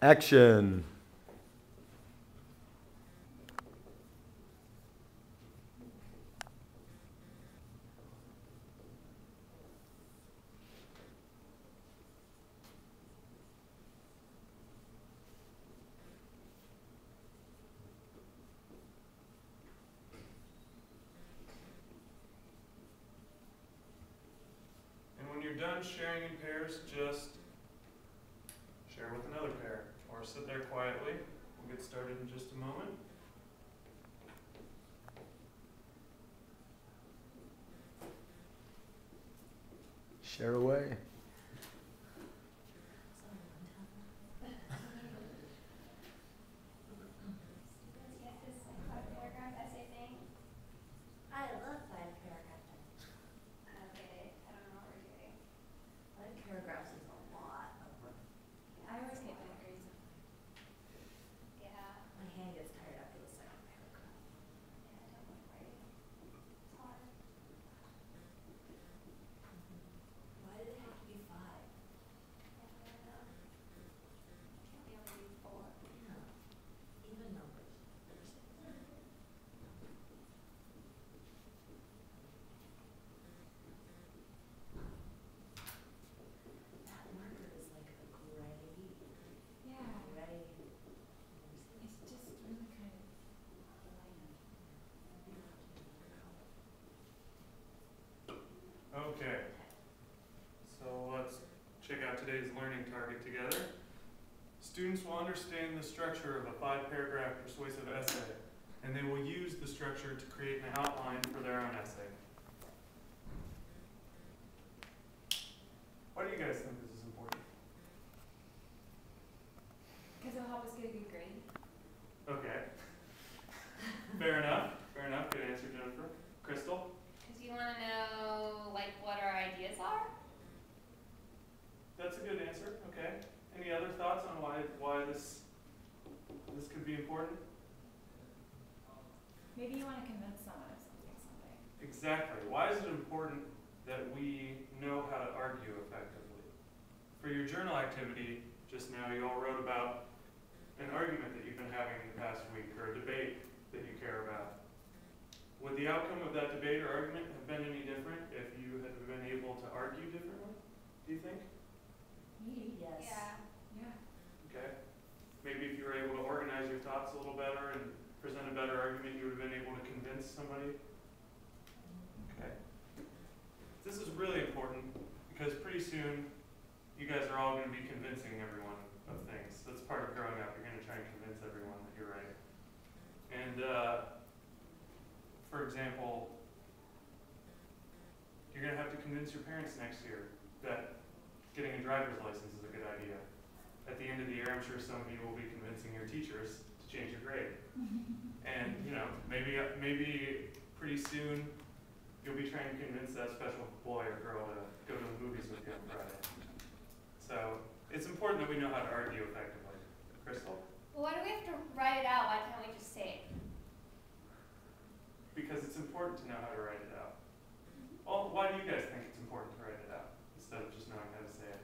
Action. And when you're done sharing in pairs, just share with another pair or sit there quietly. We'll get started in just a moment. Share away. Okay, so let's check out today's learning target together. Students will understand the structure of a 5-paragraph persuasive essay, and they will use the structure to create an outline for their own essay. Why do you guys think this is important? Because it'll help us get a good grade. Okay. Fair enough. Fair enough. Good answer, Jennifer. Crystal? Because you want to know, like, what our ideas are? That's a good answer. Okay. Any other thoughts on why this could be important? Maybe you want to convince someone of something someday. Exactly. Why is it important that we know how to argue effectively? For your journal activity, just now you all wrote about an argument that you've been having in the past week, or a debate that you care about. Would the outcome of that debate or argument have been any different if you had been able to argue differently, do you think? Me? Yes. Yeah. Yeah. Okay. Maybe if you were able to organize your thoughts a little better and present a better argument, you would have been able to convince somebody. Okay. This is really important because pretty soon you guys are all going to be convincing everyone of things. That's part of growing up. You're going to try and convince everyone that you're right. And for example, you're going to have to convince your parents next year that getting a driver's license is a good idea. At the end of the year, I'm sure some of you will be convincing your teachers to change your grade. And maybe pretty soon you'll be trying to convince that special boy or girl to go to the movies with you on Friday. So it's important that we know how to argue effectively. Crystal? Well, why do we have to write it out? Why can't we just say it? Because it's important to know how to write it out. Well, why do you guys think it's important to write it out instead of just knowing how to say it?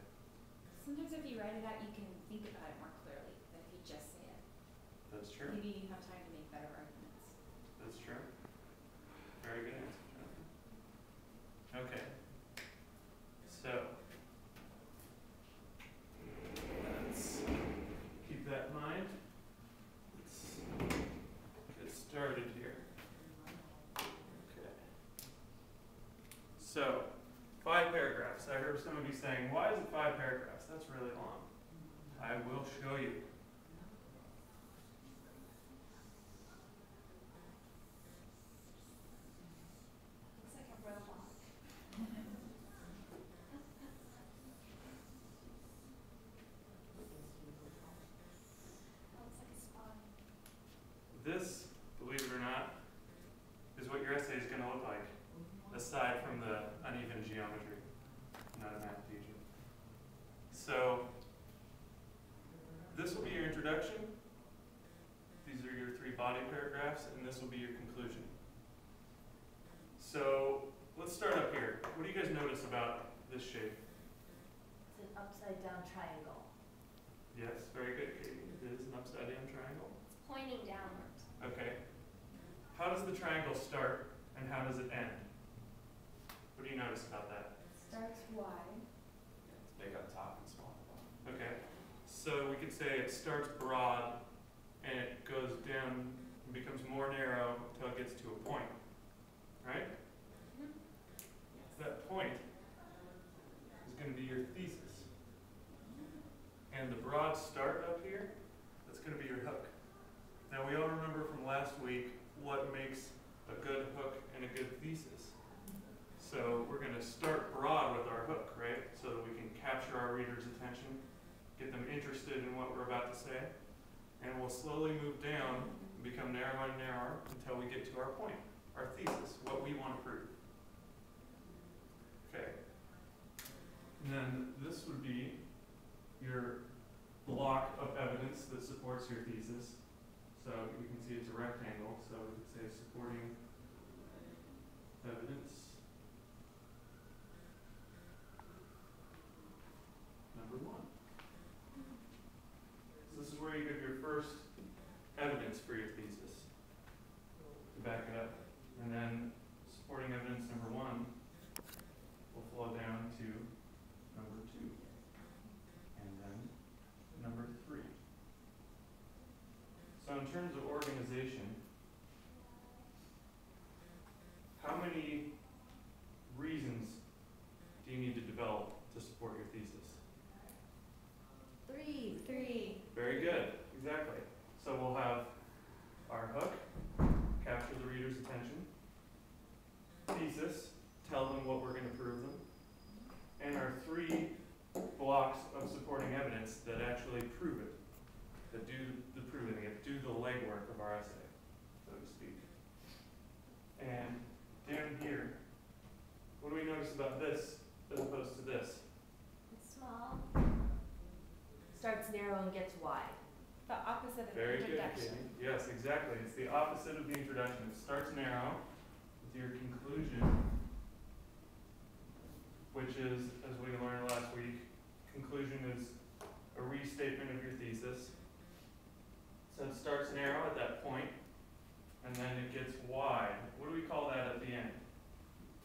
Sometimes if you write it out, you can think about it more clearly than if you just say it. That's true. Maybe you have time to make better arguments. That's true. Very good answer, Jonathan. Okay. So let's keep that in mind. Let's get started here. Okay. So 5 paragraphs. I heard some of you saying, why is it 5 paragraphs? That's really long. I will show you. Looks like a robot. Looks like a spy. This, believe it or not, is what your essay is going to look like, aside from the uneven geometry. I'm not a math teacher. So this will be your introduction. These are your 3 body paragraphs, and this will be your conclusion. So let's start up here. What do you guys notice about this shape? It's an upside down triangle. Yes, very good, Katie. Okay. How does the triangle start and how does it end? What do you notice about that? Starts wide. It's big up top and small at the bottom. Okay. So we could say it starts broad and it goes down and becomes more narrow until it gets to a point. Right? That point is going to be your thesis. And the broad start up here, that's going to be your hook. Now we all remember from last week what makes a good hook and a good thesis. So we're going to start broad with our hook, right? So that we can capture our reader's attention, get them interested in what we're about to say, and we'll slowly move down and become narrower and narrower until we get to our point, our thesis, what we want to prove. Okay. And then this would be your block of evidence that supports your thesis. So you can see it's a rectangle, so we could say supporting evidence number 1. So this is where you give your first evidence for your thesis to back it up. And then supporting evidence number 1 will flow down to number 2. And then number 3. So in terms of organization, how many reasons do you need to develop to support your thesis? 3. Very good, exactly. So we'll have our hook, capture the reader's attention, thesis, tell them what we're going to prove them, and our 3 blocks of supporting evidence that actually prove it, that do the proving it, do the legwork of our essay, so to speak. And down here, what do we notice about this as opposed to this? It's small. Starts narrow and gets wide. The opposite of Very good, introduction. Katie. Yes, exactly. It's the opposite of the introduction. It starts narrow with your conclusion, which is, as we learned last week, conclusion is a restatement of your thesis. So it starts narrow at that point, and then it gets wide. What do we call that at the end?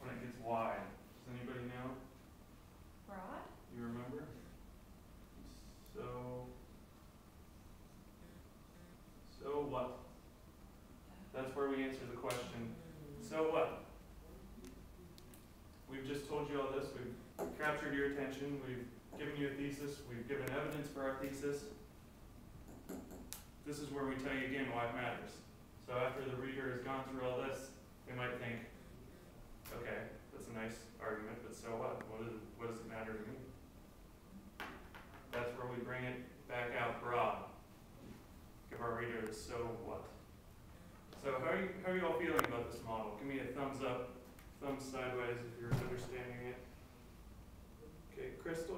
When it gets wide? Does anybody know? Broad? You remember? So what? That's where we answer the question, so what? We've just told you all this, we've captured your attention, we've given you a thesis, we've given evidence for our thesis. This is where we tell you again why it matters. So after the reader has gone through all this, they might think, okay, that's a nice argument, but so what? What does it matter to me? That's where we bring it back out broad. Give our reader the so what. So how are you all feeling about this model? Give me a thumbs up, thumbs sideways if you're understanding it. Okay, Crystal,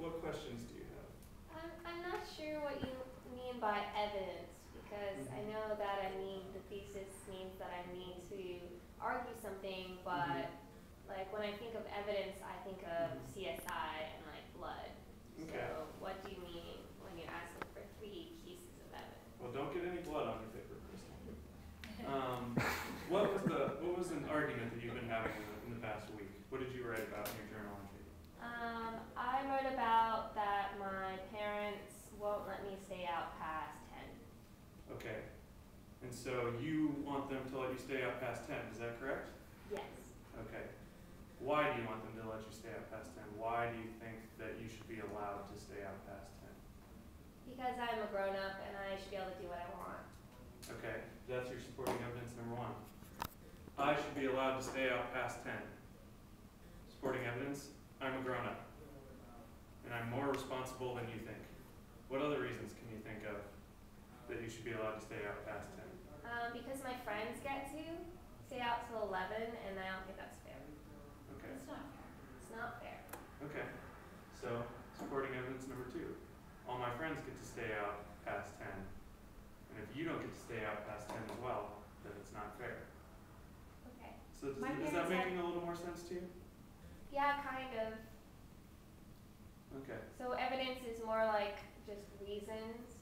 what questions do you have? I'm not sure what you mean by evidence, because I know that the thesis means that I need to argue something, but like when I think of evidence, I think of CSI and like blood. Okay. So what do you mean when you're asking for 3 pieces of evidence? Well, don't get any blood on your paper, Crystal. What was an argument that you've been having in the past week? What did you write about in your journal entry? I wrote about that my parents won't let me stay out past 10. Okay. And so you want them to let you stay out past 10, is that correct? Yes. Okay. Why do you want them to let you stay out past 10? Why do you think that you should be allowed to stay out past 10? Because I'm a grown-up and I should be able to do what I want. Okay, that's your supporting evidence number 1. I should be allowed to stay out past 10. Supporting evidence, I'm a grown-up. And I'm more responsible than you think. What other reasons can you think of that you should be allowed to stay out past 10? Because my friends get to stay out till 11 and I don't think that's fair. Okay. It's not fair. It's not fair. Okay. So, supporting evidence number 2. All my friends get to stay out past 10. And if you don't get to stay out past 10 as well, then it's not fair. Okay. So My is that parents making a little more sense to you? Yeah, kind of. Okay. So evidence is more like just reasons